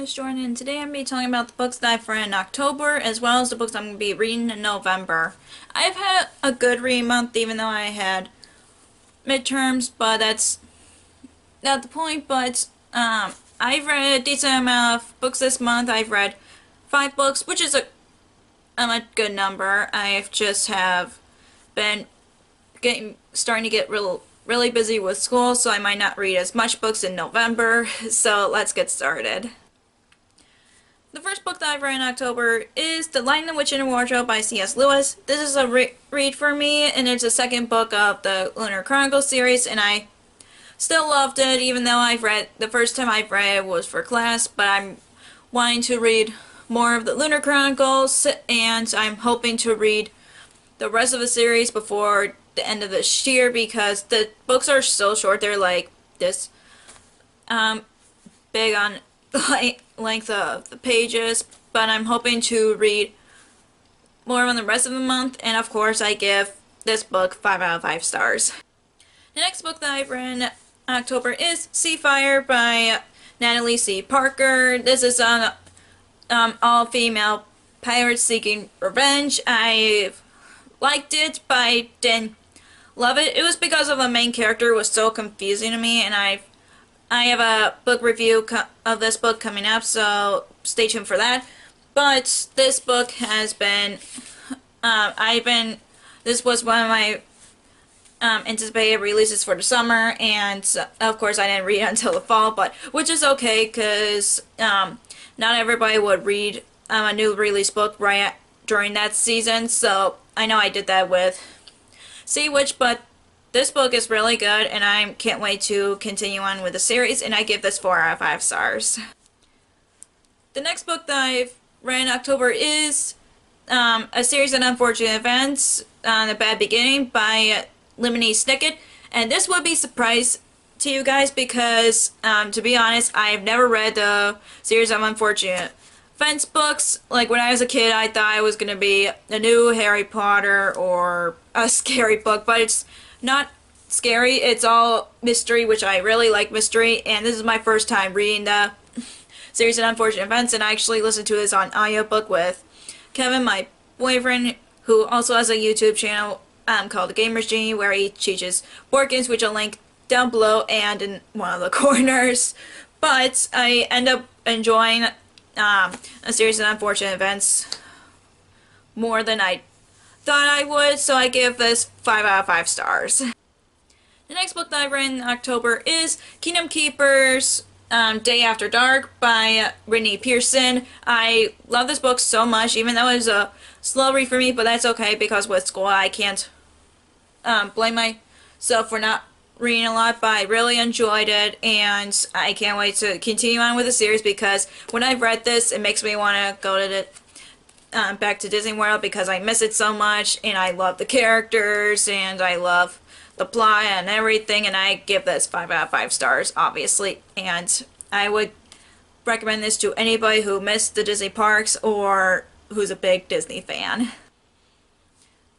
is Jordan, and today I'm going to be talking about the books that I've read in October, as well as the books I'm going to be reading in November. I've had a good reading month, even though I had midterms, but that's not the point. But I've read a decent amount of books this month. I've read 5 books, which is a good number. I've just have been starting to get really busy with school, so I might not read as much books in November. So let's get started. The first book that I've read in October is The Lion, the Witch, and the Wardrobe by C.S. Lewis. This is a read for me, and it's the second book of the Lunar Chronicles series, and I still loved it, even though the first time I've read it was for class, but I'm wanting to read more of the Lunar Chronicles, and I'm hoping to read the rest of the series before the end of this year, because the books are so short. They're like this big on length of the pages, but I'm hoping to read more on the rest of the month, and of course I give this book 5 out of 5 stars. The next book that I've read in October is Sea Fire by Natalie C. Parker. This is an all-female pirate seeking revenge. I liked it, but I didn't love it. It was because of the main character was so confusing to me, and I have a book review of this book coming up, so stay tuned for that. But this book has been, this was one of my anticipated releases for the summer, and of course I didn't read it until the fall, but which is okay, because not everybody would read a new release book during that season, so I know I did that with Sea Witch, but this book is really good, and I can't wait to continue on with the series, and I give this 4 out of 5 stars. The next book that I've read in October is A Series of Unfortunate Events, The Bad Beginning by Lemony Snicket, and this would be a surprise to you guys because, to be honest, I've never read the Series of Unfortunate Events books. Like, when I was a kid, I thought it was going to be a new Harry Potter or a scary book, but it's not scary. It's all mystery, which I really like mystery, and this is my first time reading the Series of Unfortunate Events, and I actually listened to this on audiobook with Kevin, my boyfriend, who also has a YouTube channel called The Gamer's Genie, where he teaches board games, which I'll link down below and in one of the corners. But I end up enjoying A Series of Unfortunate Events more than I thought I would, so I give this 5 out of 5 stars. The next book that I read in October is Kingdom Keepers Day After Dark by Brittany Pearson. I love this book so much, even though it was a slow read for me, but that's okay, because with school I can't blame myself for not reading a lot, but I really enjoyed it, and I can't wait to continue on with the series, because when I've read this, it makes me want to go to the back to Disney World, because I miss it so much, and I love the characters, and I love the plot and everything, and I give this 5 out of 5 stars, obviously, and I would recommend this to anybody who missed the Disney parks or who's a big Disney fan.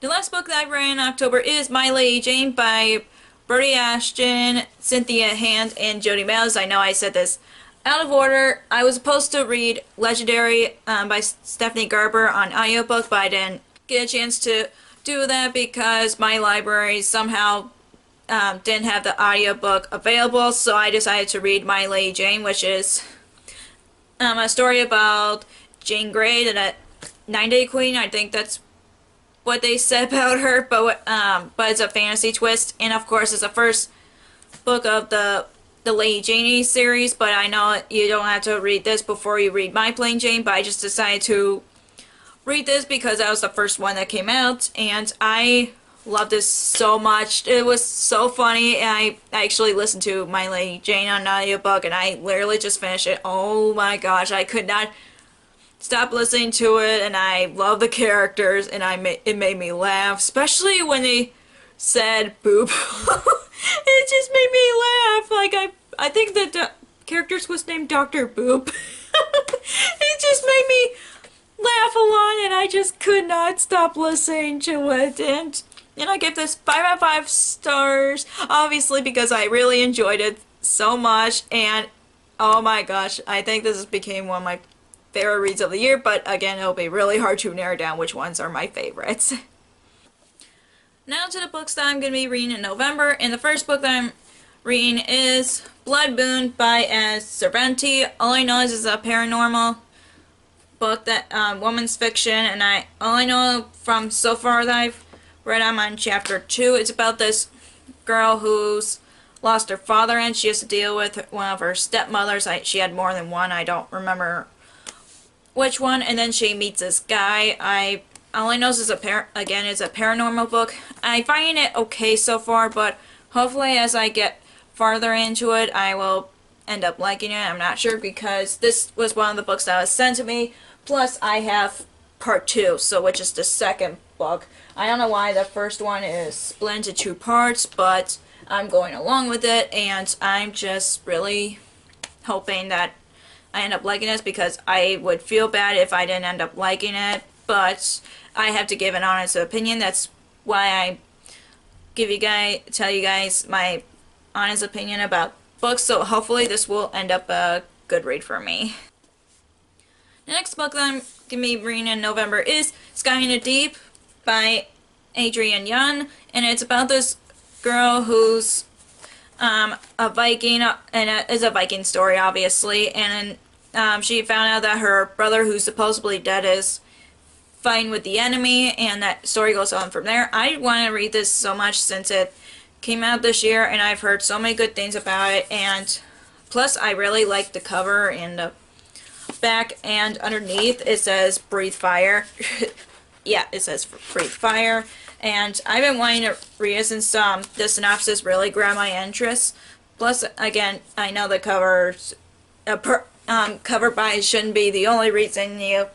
The last book that I read in October is My Lady Jane by Brody Ashton, Cynthia Hand, and Jody Mills. I know I said this out of order. I was supposed to read Legendary by Stephanie Garber on audiobook, but I didn't get a chance to do that because my library somehow didn't have the audiobook available, so I decided to read My Lady Jane, which is a story about Jane Grey, the 9-Day Queen. I think that's what they said about her, but it's a fantasy twist, and of course it's the first book of the Lady Janie series, but I know you don't have to read this before you read My Plain Jane, but I just decided to read this because that was the first one that came out, and I loved this so much. It was so funny, and I actually listened to My Lady Jane on audiobook, and I literally just finished it. Oh my gosh, I could not stop listening to it, and I love the characters, and it made me laugh, especially when they said boob. It just made me laugh. Like, I think the characters was named Dr. Boop. It just made me laugh a lot, and I just could not stop listening to it, and I give this 5 out of 5 stars, obviously, because I really enjoyed it so much, and Oh my gosh, I think this has became one of my favorite reads of the year, but again, it'll be really hard to narrow down which ones are my favorites. Now to the books that I'm going to be reading in November, and the first book that I'm reading is Blood Boon by S. Cervantes. All I know is it's a paranormal book that woman's fiction, and all I know from so far that I've read, I'm on chapter 2. It's about this girl who's lost her father and she has to deal with one of her stepmothers. She had more than one, I don't remember which one, and then she meets this guy. All I know is it's a paranormal book. I find it okay so far, but hopefully as I get farther into it, I will end up liking it. I'm not sure because this was one of the books that was sent to me. Plus, I have part 2, which is the second book. I don't know why the first one is split into 2 parts, but I'm going along with it, and I'm just really hoping that I end up liking this because I would feel bad if I didn't end up liking it. But I have to give an honest opinion. That's why I tell you guys my honest opinion about books. So hopefully this will end up a good read for me. The next book that I'm going to be reading in November is Sky in the Deep by Adrienne Young, and it's about this girl who's a Viking, and it is a Viking story, obviously, and she found out that her brother, who's supposedly dead, is fighting with the enemy, and that story goes on from there. I want to read this so much since it came out this year, and I've heard so many good things about it, and plus I really like the cover and the back, and underneath it says Breathe Fire. Yeah, it says Breathe Fire, and I've been wanting to read it since the synopsis really grabbed my interest. Plus, again, I know the cover by shouldn't be the only reason you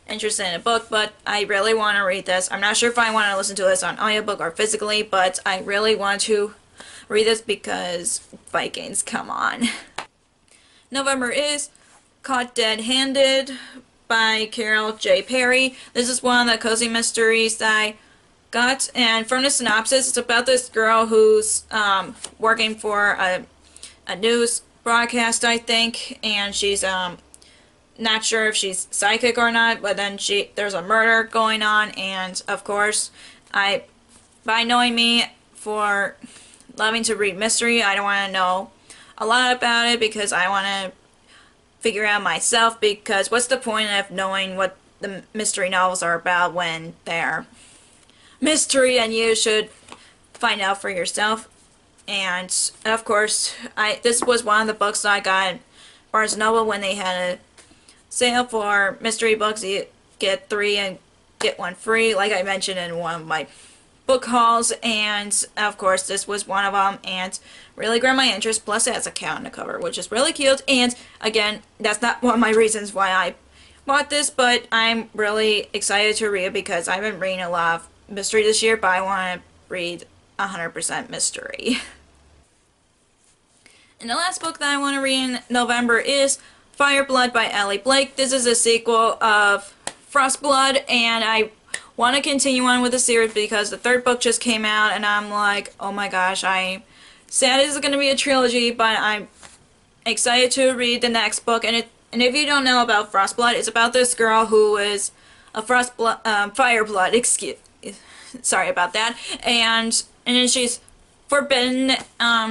interested in a book, but I really want to read this. I'm not sure if I want to listen to this on audiobook or physically, but I really want to read this because Vikings, come on. November is Caught Dead-Handed by Carol J. Perry. This is one of the cozy mysteries that I got, and from the synopsis, it's about this girl who's working for a news broadcast, I think, and she's not sure if she's psychic or not, but then there's a murder going on, and of course, by knowing me for loving to read mystery, I don't want to know a lot about it because I want to figure out myself, because what's the point of knowing what the mystery novels are about when they're mystery and you should find out for yourself. And of course, this was one of the books that I got at Barnes & Noble when they had a sale for mystery books. You get 3 and get 1 free, like I mentioned in one of my book hauls, and of course this was one of them, and really grabbed my interest. Plus it has a cat on the cover, which is really cute, and again, that's not one of my reasons why I bought this, but I'm really excited to read it because I've been reading a lot of mystery this year, but I want to read 100% mystery. And the last book that I want to read in November is Fireblood by Allie Blake. This is a sequel of Frostblood, and I want to continue on with the series because the 3rd book just came out, and I'm like, oh my gosh, I'm sad this is going to be a trilogy, but I'm excited to read the next book. And if you don't know about Frostblood, it's about this girl who is a Fireblood, sorry about that, and then she's forbidden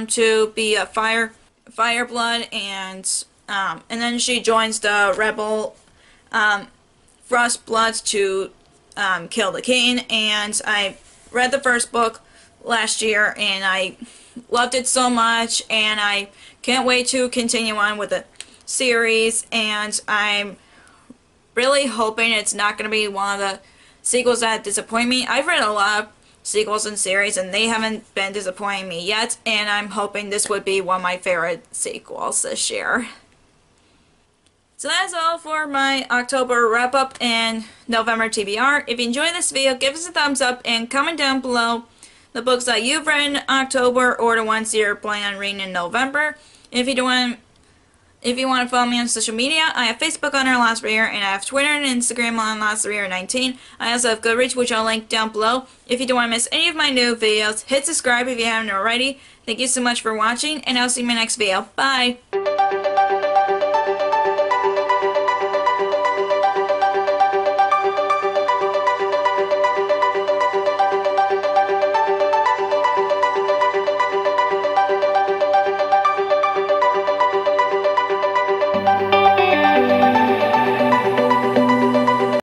to be a Fireblood, and then she joins the rebel Frostbloods to kill the king. And I read the 1st book last year and I loved it so much, and I can't wait to continue on with the series, and I'm really hoping it's not going to be one of the sequels that disappoint me. I've read a lot of sequels and series and they haven't been disappointing me yet, and I'm hoping this would be one of my favorite sequels this year. So that's all for my October wrap-up and November TBR. If you enjoyed this video, give us a thumbs up and comment down below the books that you've read in October or the ones you're planning on reading in November. If you want to follow me on social media, I have Facebook under Lost Reader, and I have Twitter and Instagram on LostReader19. I also have Goodreads, which I'll link down below. If you don't want to miss any of my new videos, hit subscribe if you haven't already. Thank you so much for watching, and I'll see you in my next video. Bye!